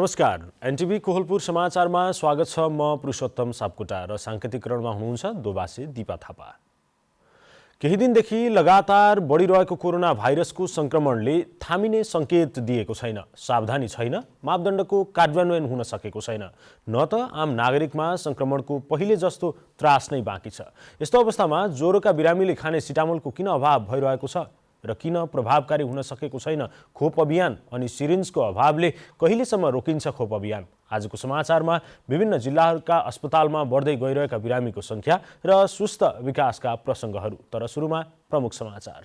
नमस्कार, एनटिभी कोहलपुर समाचारमा स्वागत छ। म पुरुषोत्तम सापकोटा र सांकेतिकरणमा हुनुहुन्छ दोबासे दीपा थापा। केही दिनदेखि लगातार बढिरहेको कोरोना भाइरसको संक्रमणले थामिने संकेत दिएको छैन। सावधानी छैन, मापदण्डको कार्यान्वयन हुन सकेको छैन, न त आम नागरिकमा संक्रमणको पहिले जस्तो त्रास नै बाँकी छ। यस्तो अवस्थामा ज्वरोका बिरामीले खाने सिटामोलको किन अभाव भइरहेको छ र किन प्रभावकारी हुन सकेको छैन खोप अभियान अनि सिरिन्जको अभावले कहिलेसम्म रोकिन्छ खोप अभियान? आजको समाचारमा विभिन्न जिल्लाहरूका अस्पतालमा बढ्दै गइरहेका बिरामीको संख्या र सुस्त विकासका प्रसङ्गहरू। तर सुरुमा प्रमुख समाचार।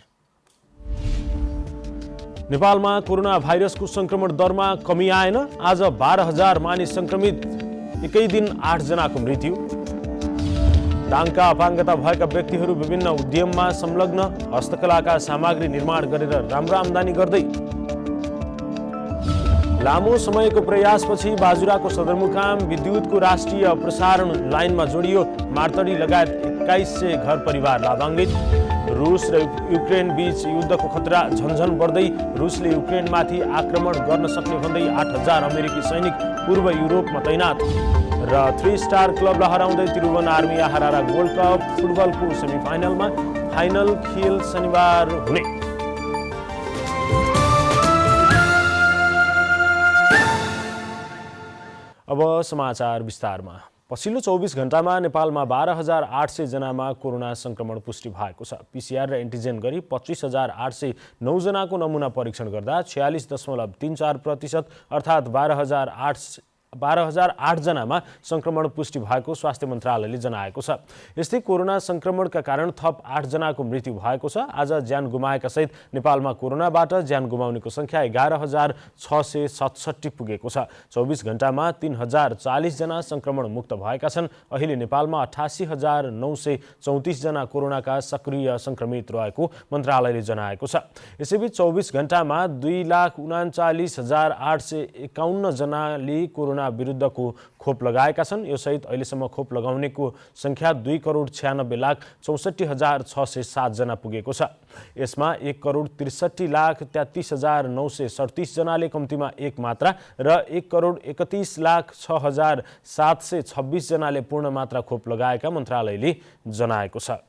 नेपालमा कोरोना भाइरसको संक्रमण दरमा कमी आएन। आज 12,000 मानिस संक्रमित, एकै दिन 8 जनाको मृत्यु। डाङका अपाङ्गता भएका व्यक्तिहरू विभिन्न उद्यममा संलग्न, हस्तकलाका सामग्री निर्माण गरेर राम्रो आम्दानी गर्दै। लामो समयको प्रयासपछि बाजुराको सदरमुकाम विद्युतको राष्ट्रिय प्रसारण लाइनमा जोडियो। मार्तडी लगायत 2100 घर परिवार लाभान्वित। रुस र युक्रेन बीच युद्धको खतरा झन्झन बढ्दै। रुसले युक्रेनमाथि आक्रमण गर्न सक्ने भन्दै 8,000 अमेरिकी सैनिक पूर्व युरोपमा तैनात। र 3 स्टार क्लबलाई हराउँदै त्रिभुवन आर्मी हरारा गोल्ड कप फुटबलको सेमिफाइनलमा। फाइनल खेल शनिबार हुने। अब समाचार विस्तारमा। पछिल्लो 24 घण्टामा नेपालमा 12,800 जनामा कोरोना संक्रमण पुष्टि भएको छ। पीसीआर र एन्टिजेन गरी 25,809 जनाको नमुना परीक्षण गर्दा 46.34% अर्थात् 12,008 जनामा संक्रमण पुष्टि भएको स्वास्थ्य मन्त्रालयले जनाएको छ। यस्तै कोरोना संक्रमणका कारण थप 8 जनाको मृत्यु भएको छ। आज ज्यान गुमाएका सहित नेपालमा कोरोनाबाट ज्यान गुमाउनेको संख्या 11,667 पुगेको छ। 24 घण्टामा 3,040 जना संक्रमण मुक्त भएका छन्। अहिले नेपालमा 88,934 जना कोरोनाका सक्रिय संक्रमित रहेको मन्त्रालयले जनाएको छ। यसैबीच 24 घण्टामा 2,39,851 जनाले कोरोना विरुद्धको खोप लगाएका छन्। यो सहित अहिलेसम्म खोप लगाउनेको संख्या 2,96,64,607 जना पुगेको छ। यसमा 1,63,33,937 जनाले कम्तीमा एक मात्रा र 1,31,06,726 जनाले पूर्ण मात्रा खोप लगाएका मन्त्रालयले जनाएको छ।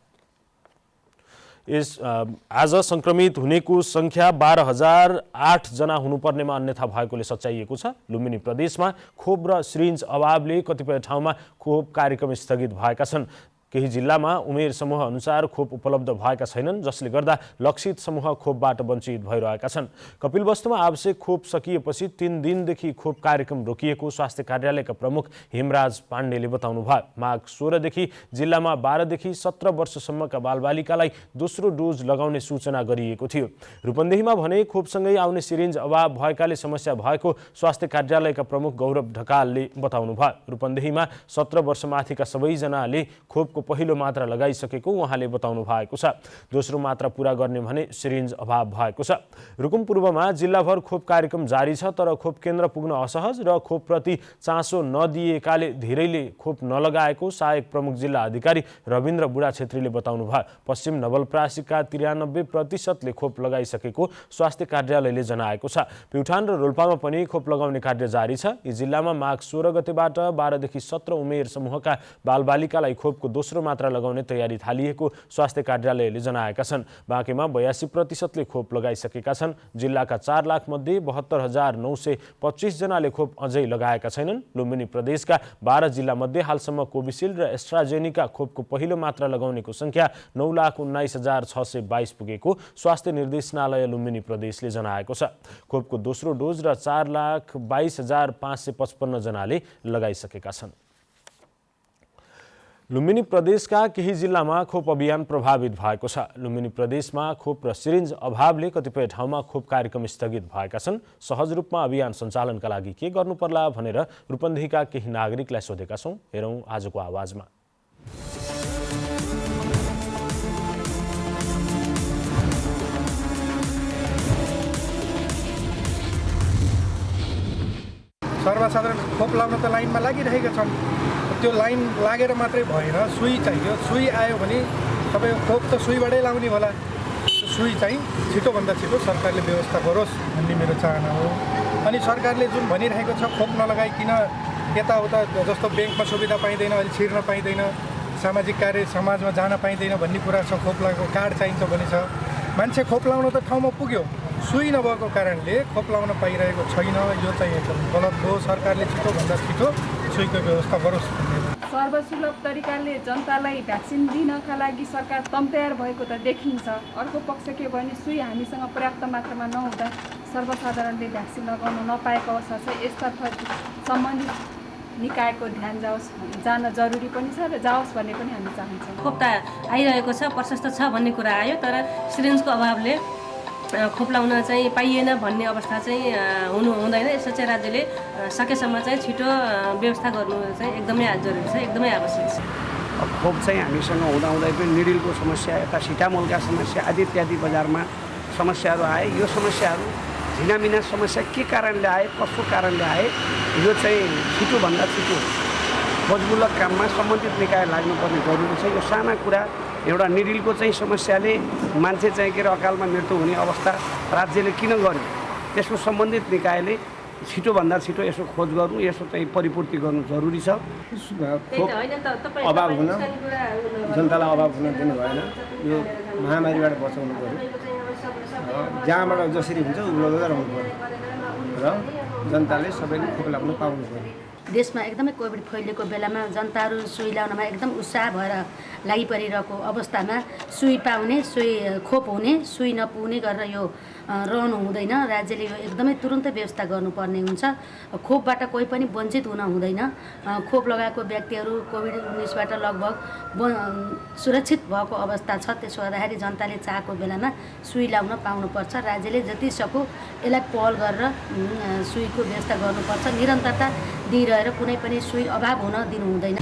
आज संक्रमित हुनेको संख्या 12,008 जना हुनुपर्नेमा अन्यथा भएकोले सच्याइएको छ। लुम्बिनी प्रदेशमा खोप र सिरिन्ज अभावले कतिपय ठाउँमा खोप कार्यक्रम स्थगित भएका छन्। केही जिल्लामा उमेर समूह अनुसार खोप उपलब्ध भएका छैनन्, जसले गर्दा लक्षित समूह खोपबाट वञ्चित भइरहेका छन्। कपिलवस्तुमा आवश्यक खोप सकिएपछि 3 दिनदेखि खोप कार्यक्रम रोकिएको स्वास्थ्य कार्यालयका प्रमुख हेमराज पाण्डेले बताउनुभयो। माघ 16 देखि जिल्लामा 12 देखि 17 वर्षसम्मका बालबालिकालाई दोस्रो डोज लगाउने सूचना गरिएको थियो। रूपन्देहीमा भने खोपसँगै आउने सिरिन्ज अभाव भएकाले समस्या भएको स्वास्थ्य कार्यालयका प्रमुख गौरव ढकालले बताउनुभयो। रूपन्देहीमा 17 वर्षमाथिका सबैजनाले खोपको पहिलो मात्रा लगाइसकेको उहाँले बताउनु भएको छ। दोस्रो मात्रा पूरा गर्ने भने सिरिन्ज अभाव भएको छ। रुकुम पूर्वमा जिल्लाभर खोप कार्यक्रम जारी छ, तर खोप केन्द्र पुग्न असहज र खोपप्रति चासो नदिएकाले धेरैले खोप नलगाएको सहायक प्रमुख जिल्ला अधिकारी रविन्द्र बुढा छेत्रीले बताउनु भयो। पश्चिम नवलपरासीका 93% खोप लगाइसकेको स्वास्थ्य कार्यालयले जनाएको छ। प्युठान र रोल्पामा पनि खोप लगाउने कार्य जारी छ। यी जिल्लामा माघ 16 गतेबाट 12 देखि 17 उमेर समूहका बालबालिकालाई खोपको दोस्रो मात्रा लगाउने तयारी थालिएको स्वास्थ्य कार्यालयले जनाएका छन्। बाँकीमा 82% खोप लगाइसकेका छन्। जिल्लाका 4 लाख मध्ये 72,925 जनाले खोप अझै लगाएका छैनन्। लुम्बिनी प्रदेशका 12 जिल्ला मध्ये हालसम्म कोभिसिल्ड र एस्ट्राजेनिका खोपको पहिलो मात्रा लगाउनेको संख्या 9,19,622 पुगेको स्वास्थ्य निर्देशनालय लुम्बिनी प्रदेशले जनाएको छ। खोपको दोस्रो डोज र 4,22,555 जनाले लगाइसकेका छन्। लुम्बिनी प्रदेशका केही जिल्लामा खोप अभियान प्रभावित भएको छ। लुम्बिनी प्रदेशमा खोप र सिरिन्ज अभावले कतिपय ठाउँमा खोप कार्यक्रम स्थगित भएका छन्। सहज रूपमा अभियान सञ्चालनका लागि के गर्नुपर्ला भनेर रूपन्देहीका केही नागरिकलाई सोधेका छौँ। हेरौँ आजको आवाजमा। सर्वसाधारण खोप लाउन त लाइनमा लागिरहेका छन्। त्यो लाइन लागेर मात्रै भएन, सुई चाहियो। सुई आयो भने तपाईँ खोप त सुईबाटै लाउने होला। सुई चाहिँ छिटोभन्दा छिटो सरकारले व्यवस्था गरोस् भन्ने मेरो चाहना हो। अनि सरकारले जुन भनिरहेको छ खोप नलगाइकन यताउता जस्तो ब्याङ्कमा सुविधा पाइँदैन, अहिले छिर्न पाइँदैन, सामाजिक कार्य समाजमा जान पाइँदैन भन्ने कुरा छ, खोप लगाएको कार्ड चाहिन्छ भने छ। मान्छे खोप लाउन त ठाउँमा पुग्यो, सुई नभएको कारणले खोप लाउन पाइरहेको छैन। यो चाहिँ एकदम गलत हो। सरकारले छिटोभन्दा छिटो सुईको व्यवस्था गरोस्। सर्वसुलभ तरिकाले जनतालाई भ्याक्सिन दिनका लागि सरकार तयार भएको त देखिन्छ। अर्को पक्ष के भने सुई हामीसँग पर्याप्त मात्रामा नहुँदा सर्वसाधारणले भ्याक्सिन लगाउन नपाएको अवस्था छ। यसतर्फ सम्बन्धित निकायको ध्यान जान जरुरी पनि छ र जाओस् भन्ने पनि हामी चाहन्छौँ। खोप त आइरहेको छ, प्रशस्त छ भन्ने कुरा आयो, तर सिरिन्जको अभावले खोप लाउन चाहिँ पाइएन भन्ने अवस्था चाहिँ हुँदैन। यसो चाहिँ राज्यले सकेसम्म चाहिँ छिटो व्यवस्था गर्नु चाहिँ एकदमै जरुरी छ, एकदमै आवश्यक छ। खोप चाहिँ हामीसँग हुँदाहुँदै पनि निडिलको समस्या, यता सिटामोलका समस्या आदि इत्यादि बजारमा समस्याहरू आए। यो समस्याहरू झिनामिना समस्या के कारणले आए, कसको कारणले आए, यो चाहिँ छिटोभन्दा छिटो खोजमूलक काममा सम्बन्धित निकाय लाग्नुपर्ने जरुरी छ। यो साना कुरा, एउटा निडिलको चाहिँ समस्याले मान्छे चाहिँ के अरे अकालमा मृत्यु हुने अवस्था राज्यले किन गर्यो, त्यसको सम्बन्धित निकायले छिटोभन्दा छिटो यसो खोज गर्नु, यसो चाहिँ परिपूर्ति गर्नु जरुरी छ। खोप अभाव हुन, जनतालाई अभाव हुन दिनु भएन। यो महामारीबाट बचाउनु पर्यो, जहाँबाट जसरी हुन्छ उपलब्ध रहनु पर्यो र जनताले सबैले खोप लगाउन पाउनु पर्यो। देशमा एकदमै कोभिड फैलिएको बेलामा जनताहरू सुई लाउनमा एकदम उत्साह भएर लागिपरिरहेको अवस्थामा सुई पाउने, सुई खोप हुने, सुई नपुग्ने गरेर यो रहनु हुँदैन। राज्यले यो एकदमै तुरुन्तै व्यवस्था गर्नुपर्ने हुन्छ। खोपबाट कोही पनि वञ्चित हुन हुँदैन। खोप लगाएको व्यक्तिहरू कोभिड-19बाट लगभग सुरक्षित भएको अवस्था छ। त्यसो गर्दाखेरि जनताले चाहेको बेलामा सुई लाउन पाउनुपर्छ। राज्यले जति सक्यो यसलाई पहल गरेर सुईको व्यवस्था गर्नुपर्छ। निरन्तरता दिइरहेर कुनै पनि सुई अभाव हुन दिनु हुँदैन।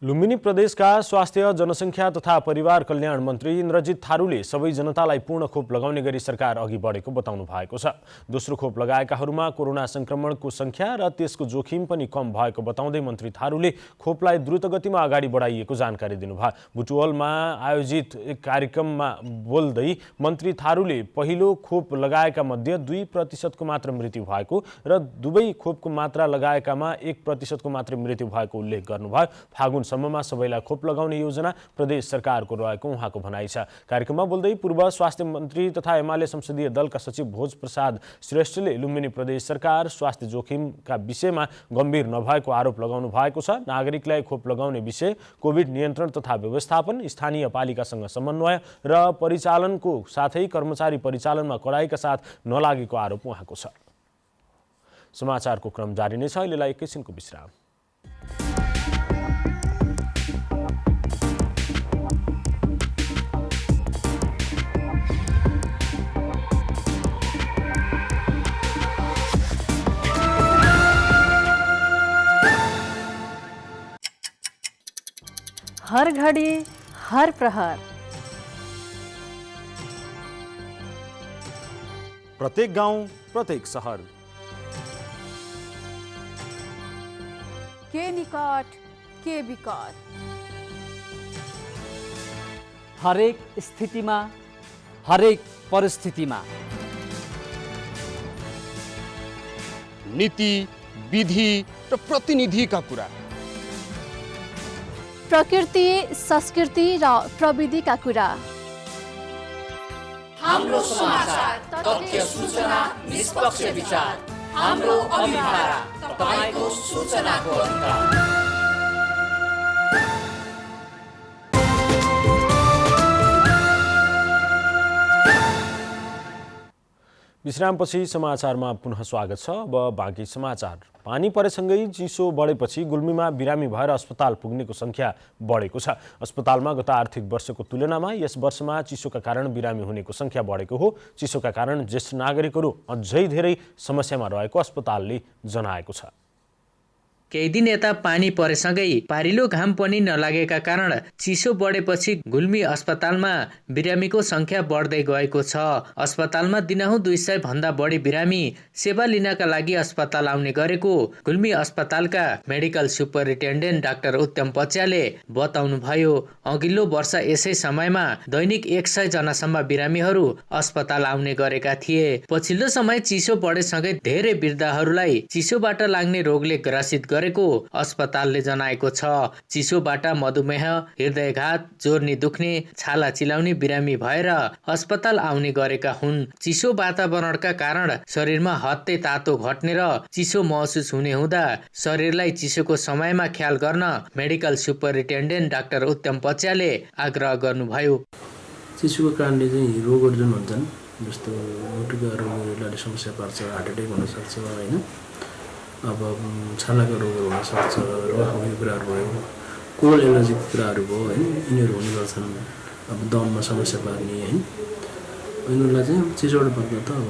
लुम्बिनी प्रदेशका स्वास्थ्य, जनसङ्ख्या तथा परिवार कल्याण मन्त्री इन्द्रजित थारूले सबै जनतालाई पूर्ण खोप लगाउने गरी सरकार अघि बढेको बताउनु भएको छ। दोस्रो खोप लगाएकाहरूमा कोरोना संक्रमणको संख्या र त्यसको जोखिम पनि कम भएको बताउँदै मन्त्री थारूले खोपलाई द्रुत गतिमा अगाडि बढाइएको जानकारी दिनुभयो। बुटवलमा आयोजित एक कार्यक्रममा बोल्दै मन्त्री थारूले पहिलो खोप लगाएका मध्ये 2% को मात्र मृत्यु भएको र दुवै खोपको मात्रा लगाएकामा 1% को मात्र मृत्यु भएको उल्लेख गर्नुभयो। फागुन सम्ममा सबैलाई खोप लगाउने योजना प्रदेश सरकारको रहेको उहाँको भनाइ छ। कार्यक्रममा बोल्दै पूर्व स्वास्थ्य मन्त्री तथा एमाले संसदीय दलका सचिव भोज प्रसाद श्रेष्ठले लुम्बिनी प्रदेश सरकार स्वास्थ्य जोखिमका विषयमा गम्भीर नभएको आरोप लगाउनु भएको छ। नागरिकलाई खोप लगाउने विषय, कोभिड नियन्त्रण तथा व्यवस्थापन, स्थानीय पालिकासँग समन्वय र परिचालनको साथै कर्मचारी परिचालनमा कडाइका साथ नलागेको आरोप उहाँको छ। समाचारको क्रम जारी नै छ। अहिलेलाई एकैछिनको विश्राम। हर घड़ी, हर प्रहर, प्रत्येक गाउँ, प्रत्येक शहर, के निकट, के विकट, हरेक स्थितिमा, हरेक परिस्थितिमा नीति, विधि र प्रतिनिधिका कुरा, प्रकृति, संस्कृति र प्रविधिका कुरा, हाम्रो समाचार, तथ्य, सूचना, निष्पक्ष विचार, हाम्रो अभिभारा, तपाईको सूचनाको अधिकार। विश्रामपछि समाचारमा पुनः स्वागत छ। अब बाँकी समाचार। पानी परेसँगै चिसो बढेपछि गुल्मीमा बिरामी भएर अस्पताल पुग्नेको संख्या बढेको छ। अस्पतालमा गत आर्थिक वर्षको तुलनामा यस वर्षमा चिसोका कारण बिरामी हुनेको संख्या बढेको हो। चिसोका कारण ज्येष्ठ नागरिकहरू अझै धेरै समस्यामा रहेको अस्पतालले जनाएको छ। केही दिन यता पानी परेसँगै पारिलो घाम पनि नलागेका कारण चिसो बढेपछि गुल्मी अस्पतालमा बिरामीको संख्या बढ्दै गएको छ। अस्पतालमा दिनहुँ 200 भन्दा बढी बिरामी सेवा लिनका लागि अस्पताल आउने गरेको गुल्मी अस्पतालका मेडिकल सुपरिन्टेन्डेन्ट डाक्टर उत्तम पच्याले बताउनुभयो। अघिल्लो वर्ष यसै समयमा दैनिक 100 जनासम्म बिरामीहरू अस्पताल आउने गरेका थिए। पछिल्लो समय चिसो बढेसँगै धेरै वृद्धहरूलाई चिसोबाट लाग्ने रोगले ग्रसित गरेको अस्पतालले जनाएको छ। चिसोबाट मधुमेह, हृदयघात, जोर्नी दुख्ने, छाला चिलाउने बिरामी भएर अस्पताल आउने गरेका हुन्। चिसो वातावरणका कारण शरीरमा हत्ते तातो घट्ने र चिसो महसुस हुने हुँदा शरीरलाई चिसोको समयमा ख्याल गर्न मेडिकल सुपरिन्टेन्डेन्ट डाक्टर उत्तम पच्याले आग्रह गर्नुभयो। चिसोको कारणले चाहिँ रोगहरू जुन हुन्छन्, जस्तो मुटुका रोगहरूले समस्या पार्छ, हार्ट एट्याक हुनसक्छ होइन, अब छालाको रोगहरू हुनसक्छ, रगत बग्ने कुराहरू भयो, कोल्ड एलर्जीको कुराहरू भयो होइन, यिनीहरू हुने गर्छन्। अब दममा समस्या पार्ने होइन, यिनीहरूलाई चाहिँ चिसोबाट बस्न त अब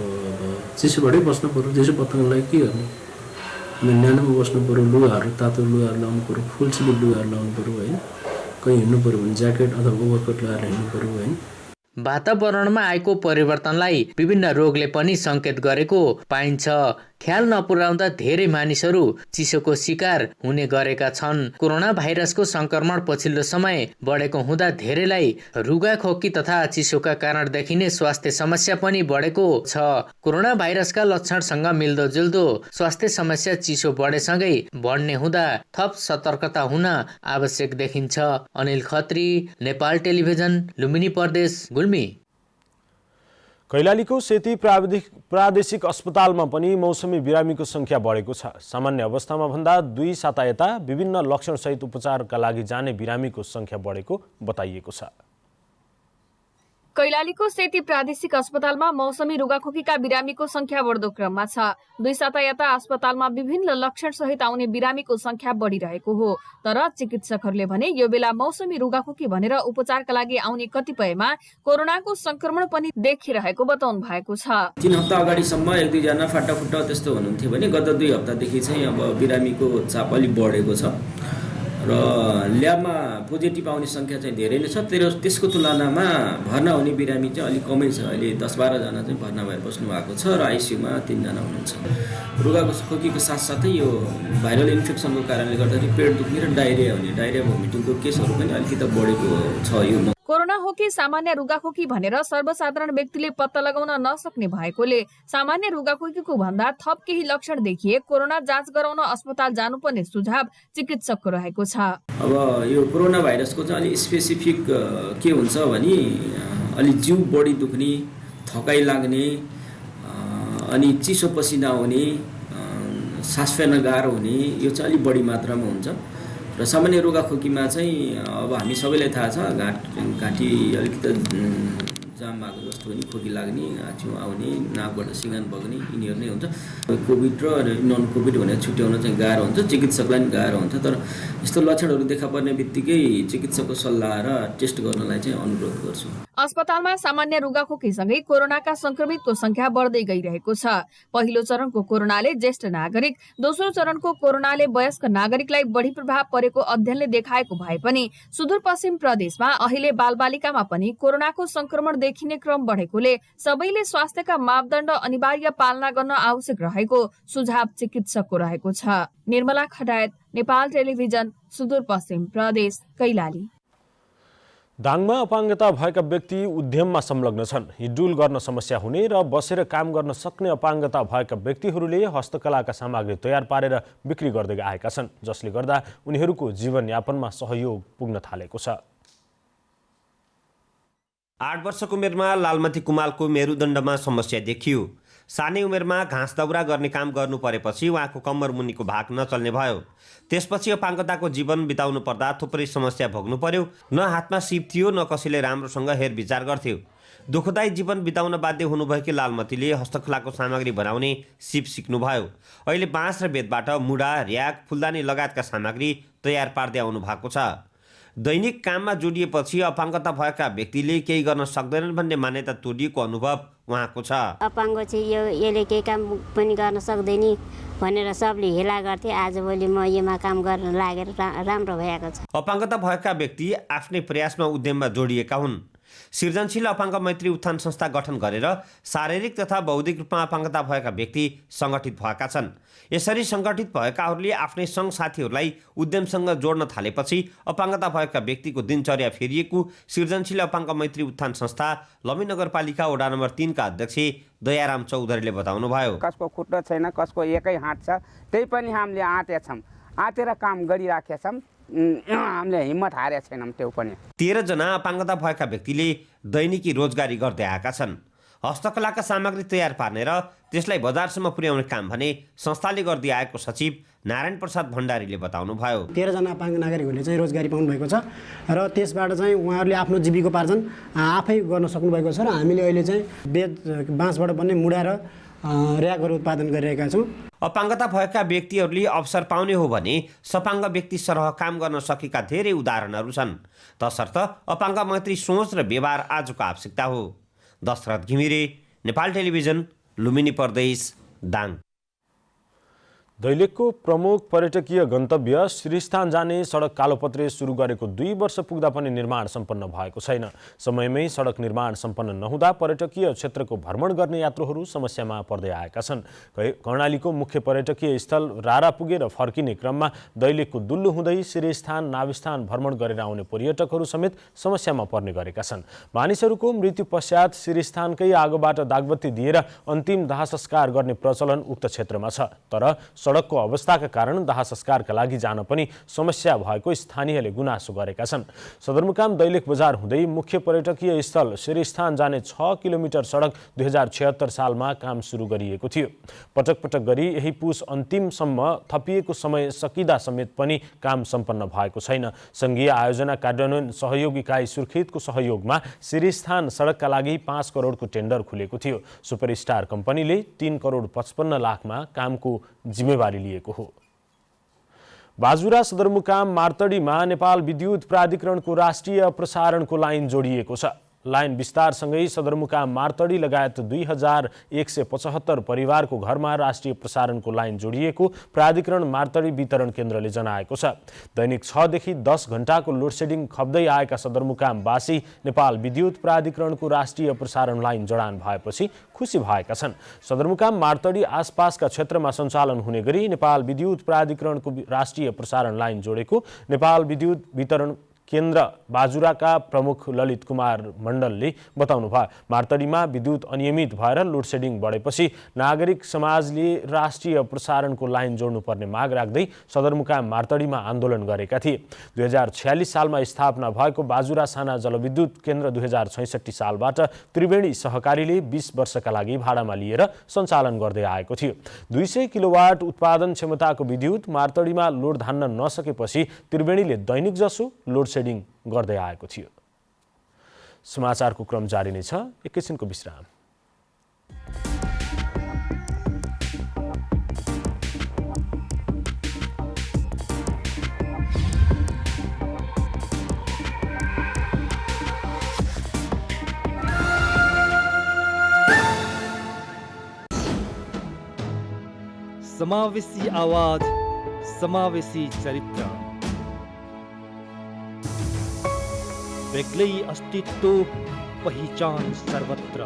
चिसोबाटै बस्नु पऱ्यो। चिसो बस्नको लागि के गर्ने, न्यानोमा बस्नु पऱ्यो, लुगाहरू तातो लुगाहरू लाउनु पऱ्यो, फुल स्लिभ लुगाहरू लाउनु पऱ्यो होइन, कहीँ हिँड्नु पऱ्यो भने ज्याकेट अथवा ओभरकोट लगाएर हिँड्नु पऱ्यो होइन। वातावरणमा आएको परिवर्तनलाई विभिन्न रोगले पनि सङ्केत गरेको पाइन्छ। ख्याल नपुर्याउँदा धेरै मानिसहरू चिसोको शिकार हुने गरेका छन्। कोरोना भाइरसको संक्रमण पछिल्लो समय बढेको हुँदा धेरैलाई रुगाखोकी तथा चिसोका कारण देखिने स्वास्थ्य समस्या पनि बढेको छ। कोरोना भाइरसका लक्षणसँग मिल्दोजुल्दो स्वास्थ्य समस्या चिसो बढेसँगै बढ्ने हुँदा थप सतर्कता हुन आवश्यक देखिन्छ। अनिल खत्री, नेपाल टेलिभिजन, लुम्बिनी प्रदेश, गुल्मी। कैलालीको सेती प्रादेशिक अस्पतालमा पनि मौसमी बिरामीको संख्या बढेको छ। सामान्य अवस्थामा भन्दा 2 साता यता विभिन्न लक्षणसहित उपचारका लागि जाने बिरामीको संख्या बढेको बताइएको छ। कैलालीको सेती प्रादेशिक अस्पतालमा मौसमी रुगाखोकीका बिरामीको संख्या बढ्दो क्रममा छ। 2 साता यता अस्पतालमा विभिन्न लक्षण सहित आउने बिरामीको संख्या बढिरहेको हो। तर चिकित्सकहरूले भने यो बेला मौसमी रुगाखोकी भनेर उपचारका लागि आउने कतिपयमा कोरोनाको संक्रमण पनि देखिरहेको बताउनु भएको छ। 3 हप्ता अगाडिसम्म 1-2 जना फाटाफुट्टा त्यस्तो हुनुहुन्थ्यो भने गत 2 हप्तादेखि चाहिँ अब बिरामीको चाप अलि बढेको छ र ल्याबमा पोजिटिभ आउने संख्या चाहिँ धेरै नै छ। त्यसको तुलनामा भर्ना हुने बिरामी चाहिँ अलिक कमै छ। अहिले 10-12 जना चाहिँ भर्ना भएर बस्नु भएको छ र आइसियुमा 3 जना हुनुहुन्छ। रुगाखोकीको साथसाथै यो भाइरल इन्फेक्सनको कारणले गर्दाखेरि पेट दुख्ने र डायरिया हुने, डायरिया भोमिटिङको केसहरू पनि अलिकति बढेको छ। यो कोरोना हो कि सामान्य रुगाखोकी भनेर सर्वसाधारण व्यक्तिले पत्ता लगाउन नसक्ने भएकोले सामान्य रुगाखोकीको भन्दा थप केही लक्षण देखिए कोरोना जाँच गराउन अस्पताल जानुपर्ने सुझाव चिकित्सकको रहेको छ। अब यो कोरोना भाइरसको चाहिँ अलि स्पेसिफिक के हुन्छ भने अलि जिउ बढी दुख्ने, थकाइ लाग्ने, अनि चिसो पसिना हुने, सास फेर्न गाह्रो हुने, यो चाहिँ अलि बढी मात्रामा हुन्छ। र सामान्य रुगाखोकीमा चाहिँ अब हामी सबैलाई थाहा छ, घाँटी अलिकति जाम भएको जस्तो पनि खोकी लाग्ने, आँचो आउने, नाकबाट सिगान बग्ने, यिनीहरू नै हुन्छ। कोभिड र नन कोभिड भनेर छुट्याउन चाहिँ गाह्रो हुन्छ, चिकित्सकलाई पनि गाह्रो हुन्छ। तर यस्तो लक्षणहरू देखा पर्ने बित्तिकै चिकित्सकको सल्लाह र टेस्ट गर्नलाई चाहिँ अनुरोध गर्छु। अस्पतालमा सामान्य रुगाखोकीसँगै कोरोनाका संक्रमितको संख्या बढ्दै गइरहेको छ। पहिलो चरणको कोरोनाले ज्येष्ठ नागरिक, दोस्रो चरणको कोरोनाले वयस्क नागरिकलाई बढी प्रभाव परेको अध्ययनले देखाएको भए पनि सुदूरपश्चिम प्रदेशमा अहिले बालबालिकामा पनि कोरोनाको संक्रमण देखिने क्रम बढेकोले सबैले स्वास्थ्यका मापदण्ड अनिवार्य पालना गर्न आवश्यक रहेको सुझाव चिकित्सकको रहेको छ। निर्मला खडायत, नेपाल टेलिभिजन, सुदूरपश्चिम प्रदेश, कैलाली। दाङमा अपाङ्गता भएका व्यक्ति उद्यममा संलग्न छन्। हिडडुल गर्न समस्या हुने र बसेर काम गर्न सक्ने अपाङ्गता भएका व्यक्तिहरूले हस्तकलाका सामग्री तयार पारेर बिक्री गर्दै आएका छन्, जसले गर्दा उनीहरूको जीवनयापनमा सहयोग पुग्न थालेको छ। 8 वर्षको उमेरमा लालमती कुमालको मेरुदण्डमा समस्या देखियो। सानै उमेरमा घाँस दाउरा गर्ने काम गर्नु परेपछि उहाँको कम्मर मुनिको भाग नचल्ने भयो। त्यसपछि अपाङ्गताको जीवन बिताउनु पर्दा थुप्रै समस्या भोग्नु पर्यो। न हातमा सिप थियो, न कसैले राम्रोसँग हेरविचार गर्थ्यो। दुःखदायी जीवन बिताउन बाध्य हुनुभएकी लालमतीले हस्तकलाको सामग्री बनाउने सिप सिक्नुभयो। अहिले बाँस र बेतबाट मुढा, र्याक, फुलदानी लगायतका सामग्री तयार पार्दै आउनु भएको छ। दैनिक काममा जोडिएपछि अपाङ्गता भएका व्यक्तिले केही गर्न सक्दैनन् भन्ने मान्यता तोडिएको अनुभव उहाँको छ। अपाङ्ग चाहिँ यसले केही काम पनि गर्न सक्दैन, भनेर सबले हेला गर्थे। आजभोलि म योमा काम गर्न लागेर राम्रो भएको छ। अपाङ्गता भएका व्यक्ति आफ्नै प्रयासमा उद्यममा जोडिएका हुन्। सृजनशील अपाङ्ग मैत्री उत्थान संस्था गठन गरेर शारीरिक तथा बौद्धिक रूपमा अपाङ्गता भएका व्यक्ति सङ्गठित भएका छन्। यसरी सङ्गठित भएकाहरूले आफ्नै सङ्घ साथीहरूलाई उद्यमसँग जोड्न थालेपछि अपाङ्गता भएका व्यक्तिको दिनचर्या फेरिएको सृजनशील अपाङ्ग मैत्री उत्थान संस्था लमी नगरपालिका वडा नम्बर 3 का अध्यक्ष दयाराम चौधरीले बताउनुभयो। कसको खुट्टा छैन, कसको एकै हात छ, त्यही पनि हामीले आँटेछौँ, आँटेर काम गरिराखेछौँ। हामीले हिम्मत हारेका छैनौँ। त्यो पनि 13 जना अपाङ्गता भएका व्यक्तिले दैनिकी रोजगारी गर्दै आएका छन्। हस्तकलाका सामग्री तयार पार्ने र त्यसलाई बजारसम्म पुर्याउने काम भने संस्थाले गर्दै आएको सचिव नारायण प्रसाद भण्डारीले बताउनुभयो। 13 जना अपाङ्ग नागरिकहरूले चाहिँ रोजगारी पाउनु भएको छ र त्यसबाट चाहिँ उहाँहरूले आफ्नो जीविकोपार्जन आफै गर्न सक्नुभएको छ र हामीले अहिले चाहिँ बेत बाँसबाट बन्ने मुढा र र्याकहरू उत्पादन गरिरहेका छौँ। अपाङ्गता भएका व्यक्तिहरूले अवसर पाउने हो भने सपाङ्ग व्यक्ति सरह काम गर्न सकेका धेरै उदाहरणहरू छन्। तसर्थ अपाङ्ग मैत्री सोच र व्यवहार आजको आवश्यकता हो। दशरथ घिमिरे, नेपाल टेलिभिजन, लुम्बिनी प्रदेश, दाङ। दैलेखको प्रमुख पर्यटकीय गन्तव्य श्रीस्थान जाने सडक कालोपत्रे सुरु गरेको 2 वर्ष पुग्दा पनि निर्माण सम्पन्न भएको छैन। समयमै सडक निर्माण सम्पन्न नहुँदा पर्यटकीय क्षेत्रको भ्रमण गर्ने यात्रुहरू समस्यामा पर्दै आएका छन्। कर्णालीको मुख्य पर्यटकीय स्थल रारा पुगेर फर्किने क्रममा दैलेखको दुल्लु हुँदै श्रीस्थान नाभिस्थान भ्रमण गरेर आउने पर्यटकहरू समेत समस्यामा पर्ने गरेका छन्। मानिसहरूको मृत्यु पश्चात श्रीस्थानकै आगोबाट दागबत्ती दिएर अन्तिम दाह संस्कार गर्ने प्रचलन उक्त क्षेत्रमा छ। तर सडकको अवस्थाका कारण दाह संस्कारका लागि जान पनि समस्या भएको स्थानीयले गुनासो गरेका छन्। सदरमुकाम दैलेख बजार हुँदै मुख्य पर्यटकीय स्थल श्रीस्थान जाने 6 किलोमिटर सडक 2076 सालमा काम सुरु गरिएको थियो। पटक पटक गरी यही पुस अन्तिमसम्म थपिएको समय सकिँदा समेत पनि काम सम्पन्न भएको छैन। सङ्घीय आयोजना कार्यान्वयन सहयोग इकाइ सुर्खेतको सहयोगमा श्रीस्थान सडकका लागि 5 करोडको टेन्डर खुलेको थियो। सुपरस्टार कम्पनीले 3 करोड 55 लाखमा कामको जिम्मेवारी लिएको हो। बाजुरा सदरमुकाम मार्तडीमा नेपाल विद्युत प्राधिकरणको राष्ट्रिय प्रसारणको लाइन जोडिएको छ। लाइन विस्तारसँगै सदरमुकाम मार्तडी लगायत 2175 परिवारको घरमा राष्ट्रिय प्रसारणको लाइन जोडिएको प्राधिकरण मार्तडी वितरण केन्द्रले जनाएको छ। दैनिक 6 देखि 10 घण्टाको लोडसेडिङ खप्दै आएका सदरमुकामवासी नेपाल विद्युत प्राधिकरणको राष्ट्रिय प्रसारण लाइन जडान भएपछि खुसी भएका छन्। सदरमुकाम मार्तडी आसपासका क्षेत्रमा सञ्चालन हुने गरी नेपाल विद्युत प्राधिकरणको राष्ट्रिय प्रसारण लाइन जोडेको नेपाल विद्युत वितरण केन्द्र बाजुराका प्रमुख ललित कुमार मण्डलले बताउनुभयो। मार्तडीमा विद्युत अनियमित भएर लोडसेडिङ बढेपछि नागरिक समाजले राष्ट्रिय प्रसारणको लाइन जोड्नुपर्ने माग राख्दै सदरमुकाम मार्तडीमा आन्दोलन गरेका थिए। 2046 सालमा स्थापना भएको बाजुरा साना जलविद्युत केन्द्र 2066 सालबाट त्रिवेणी सहकारीले 20 वर्षका लागि भाडामा लिएर सञ्चालन गर्दै आएको थियो। 200 किलोवाट उत्पादन क्षमताको विद्युत मार्तडीमा लोड धान्न नसकेपछि त्रिवेणीले दैनिक जसो लोडसेडिङ गर्दै आएको थियो। समाचारको क्रम जारी नै छ, एकैछिनको विश्राम। समावेशी आवाज, समावेशी चरित्र, बेग्लै अस्तित्व, पहिचान सर्वत्र।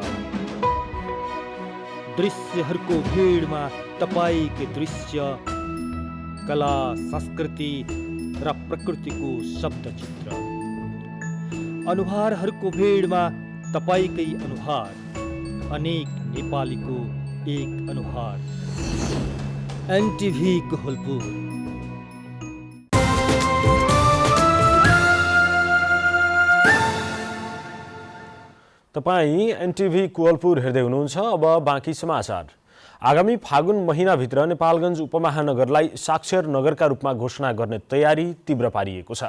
दृश्यहरूको भिडमा तपाईकै दृश्य, कला, संस्कृति र प्रकृतिको शब्दचित्र। अनुहारहरूको भिडमा तपाईकै अनुहार, अनेक नेपालीको एक अनुहार। एनटिभी कोहलपुर। तपाईँ एनटिभी कोहलपुर हेर्दै हुनुहुन्छ। अब बाँकी समाचार। आगामी फागुन महिनाभित्र नेपालगञ्ज उपमहानगरलाई साक्षर नगरका रूपमा घोषणा गर्ने तयारी तीव्र पारिएको छ।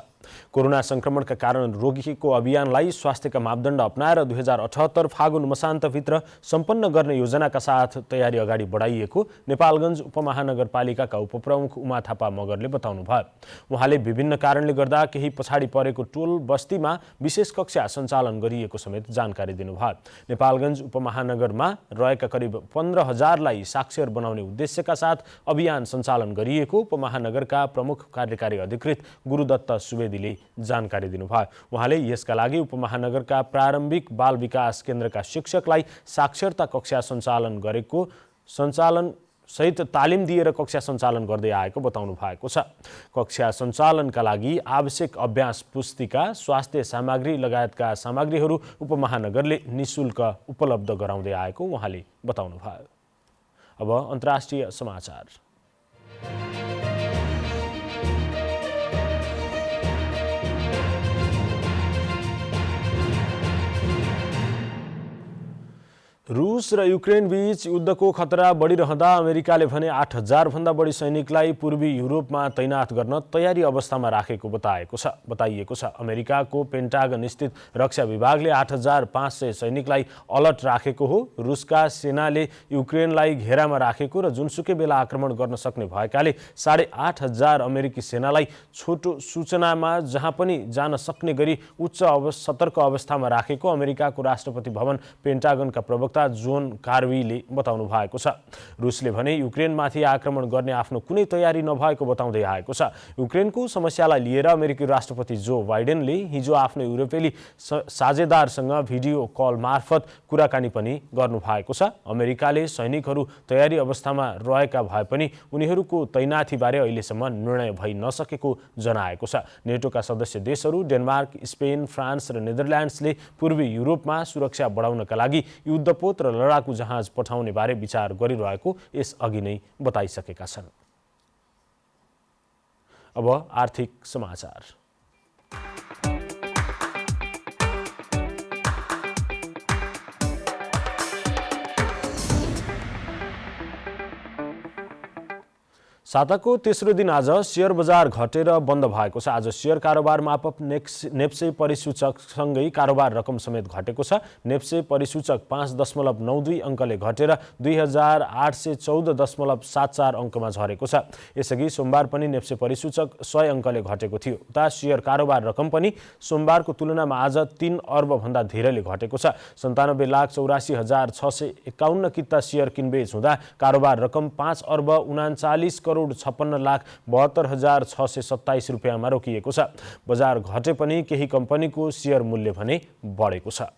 कोरोना संक्रमणका कारण रोकिएको अभियानलाई स्वास्थ्यका मापदण्ड अपनाएर 2078 फागुन मसान्तभित्र सम्पन्न गर्ने योजनाका साथ तयारी अगाडि बढाइएको नेपालगञ्ज उपमहानगरपालिकाका उपप्रमुख उमा थापा मगरले बताउनुभयो। उहाँले विभिन्न कारणले गर्दा केही पछाडि परेको टोल बस्तीमा विशेष कक्षा सञ्चालन गरिएको समेत जानकारी दिनुभयो। नेपालगञ्ज उपमहानगरमा रहेका करिब 15,000लाई साक्षर बनाउने उद्देश्यका साथ अभियान सञ्चालन गरिएको उपमहानगरका प्रमुख कार्यकारी अधिकृत गुरुदत्त सुवेदीले जानकारी दिनुभयो। उहाँले यसका लागि उपमहानगरका प्रारम्भिक बाल विकास केन्द्रका शिक्षकलाई साक्षरता कक्षा सञ्चालन सहित तालिम दिएर कक्षा सञ्चालन गर्दै आएको बताउनु भएको छ। कक्षा सञ्चालनका लागि आवश्यक अभ्यास पुस्तिका, स्वास्थ्य सामग्री लगायतका सामग्रीहरू उपमहानगरले निःशुल्क उपलब्ध गराउँदै आएको उहाँले बताउनुभयो। अब अन्तर्राष्ट्रिय समाचार। रूस र युक्रेन बीच युद्धको खतरा बढिरहँदा अमेरिकाले भने 8,000 भन्दा बढी सैनिकलाई पूर्वी युरोपमा तैनात गर्न तयारी अवस्थामा राखेको बताइएको छ। अमेरिकाको पेन्टागन स्थित रक्षा विभागले 8,500 सैनिकलाई अलर्ट राखेको हो। रुसका सेनाले युक्रेनलाई घेरामा राखेको र जुनसुकै बेला आक्रमण गर्न सक्ने भएकाले 8,500 अमेरिकी सेनालाई छोटो सूचनामा जहाँ पनि जान सक्ने गरी उच्च सतर्क अवस्थामा राखेको अमेरिकाको राष्ट्रपति भवन पेन्टागनका प्रवक्ता जोन कार्बीले बताउनु भएको छ। रुसले भने युक्रेनमाथि आक्रमण गर्ने आफ्नो कुनै तयारी नभएको बताउँदै आएको छ। युक्रेनको समस्यालाई लिएर अमेरिकी राष्ट्रपति जो बाइडेनले हिजो आफ्नो युरोपेली साझेदारसँग भिडियो कल मार्फत कुराकानी पनि गर्नुभएको छ। अमेरिकाले सैनिकहरू तयारी अवस्थामा रहेका भए पनि उनीहरूको तैनाथीबारे अहिलेसम्म निर्णय भइ नसकेको जनाएको छ। नेटोका सदस्य देशहरू डेनमार्क, स्पेन, फ्रान्स र नेदरल्यान्ड्सले पूर्वी युरोपमा सुरक्षा बढाउनका लागि युद्धपोत र लडाकु जहाज पठाउने बारे विचार गरिरहेको यसअघि नै बताइसकेका छन्। अब आर्थिक समाचार। साताको तेस्रो दिन आज शेयर बजार घटेर बन्द भएको छ। आज शेयर कारोबार मापक नेप्से परिसूचकसँगै कारोबार रकम समेत घटेको छ। नेप्से परिसूचक 5.92 अङ्कले घटेर 2814.74 अङ्कमा झरेको छ। यसअघि सोमबार पनि नेप्से परिसूचक 100 अङ्कले घटेको थियो। उता शेयर कारोबार रकम पनि सोमबारको तुलनामा आज 3 अर्ब भन्दा धेरैले घटेको छ। 97,84,651 किता शेयर किनबेच हुँदा कारोबार रकम 5 अर्ब 39,56,72,627 रुपियाँमा रोकिएको छ। बजार घटे पनि केही कम्पनीको शेयर मूल्य भने बढेको छ।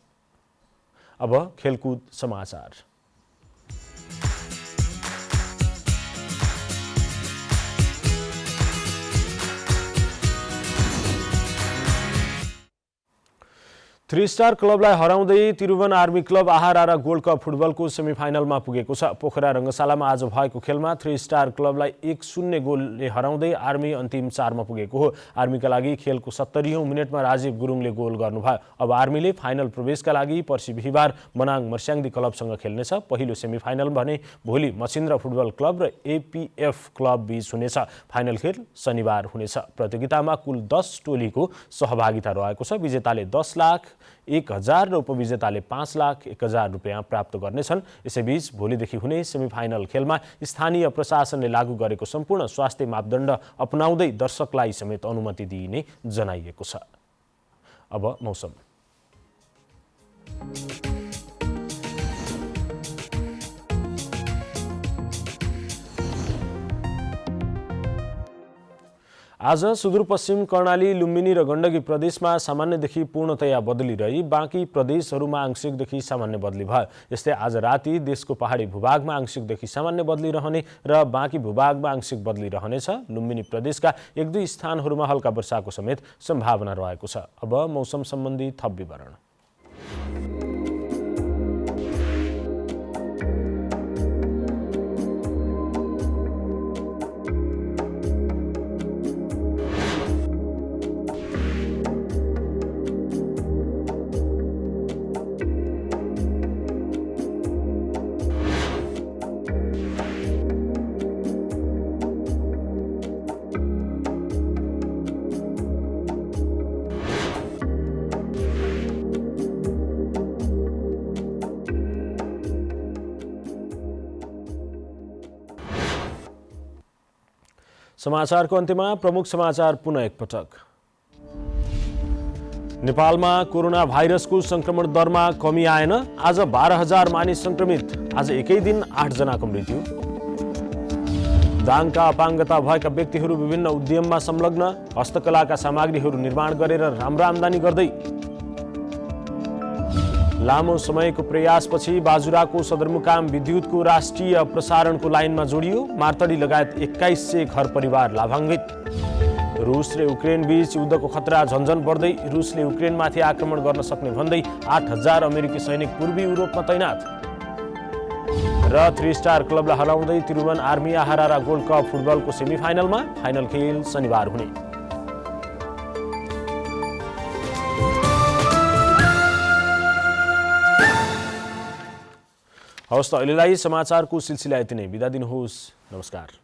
अब खेलकुद समाचार। थ्री स्टार क्लबलाई हराउँदै त्रिभुवन आर्मी क्लब आहारा गोल्ड कप फुटबलको सेमिफाइनलमा पुगेको छ। पोखरा रङ्गशालामा आज भएको खेलमा थ्री स्टार क्लबलाई 1-0 गोलले हराउँदै आर्मी अन्तिम 4मा पुगेको हो। आर्मीका लागि खेलको 70औं मिनेटमा राजीव गुरुङले गोल गर्नुभयो। अब आर्मीले फाइनल प्रवेशका लागि पर्सि बिहिबार मनाङ मर्स्याङ्दी क्लबसँग खेल्नेछ। पहिलो सेमिफाइनल भने भोलि मछिन्द्र फुटबल क्लब र एपीएफ क्लब बीच हुनेछ। फाइनल खेल शनिबार हुनेछ। प्रतियोगितामा कुल 10 टोलीको सहभागिता रहेको छ। विजेताले 10 लाख 1,000 र उपविजेताले 5,01,000 रुपियाँ प्राप्त गर्नेछन्। यसैबीच भोलिदेखि हुने सेमिफाइनल खेलमा स्थानीय प्रशासनले लागू गरेको सम्पूर्ण स्वास्थ्य मापदण्ड अपनाउँदै दर्शकलाई समेत अनुमति दिइने जनाइएको छ। अब मौसम। आज सुदूरपश्चिम कर्णाली, लुम्बिनी र गण्डकी प्रदेशमा सामान्यदेखि पूर्णतया बदली रही बाँकी प्रदेशहरूमा आंशिकदेखि सामान्य बदली भयो। यस्तै आज राति देशको पहाडी भूभागमा आंशिकदेखि सामान्य बदली रहने र बाँकी भूभागमा आंशिक बदली रहनेछ। लुम्बिनी प्रदेशका 1-2 स्थानहरूमा हल्का वर्षाको समेत सम्भावना रहेको छ। अब मौसम सम्बन्धी थप विवरण। समाचारको अन्त्यमा प्रमुख समाचार पुनः एकपटक। नेपालमा कोरोना भाइरसको संक्रमण दरमा कमी आएन। आज 12,000 मानिस संक्रमित। आज एकै दिन 8 जनाको मृत्यु। दाङका अपाङ्गता भएका व्यक्तिहरू विभिन्न उद्यममा संलग्न। हस्तकलाका सामग्रीहरू निर्माण गरेर राम्रो आम्दानी गर्दै। लामो समयको प्रयासपछि बाजुराको सदरमुकाम विद्युतको राष्ट्रिय प्रसारणको लाइनमा जोडियो। मार्तडी लगायत 2100 घर परिवार लाभान्वित। रुस र युक्रेन बीच युद्धको खतरा झन्झन बढ्दै। रुसले युक्रेनमाथि आक्रमण गर्न सक्ने भन्दै 8,000 अमेरिकी सैनिक पूर्वी युरोपमा तैनात। र 3 स्टार क्लबलाई हराउँदै तिरुवन आर्मी हारारा गोल्ड कप फुटबलको सेमिफाइनलमा। फाइनल खेल शनिबार हुने। हवस् त अहिलेलाई समाचारको सिलसिला यति नै। बिदा दिनुहोस्। नमस्कार।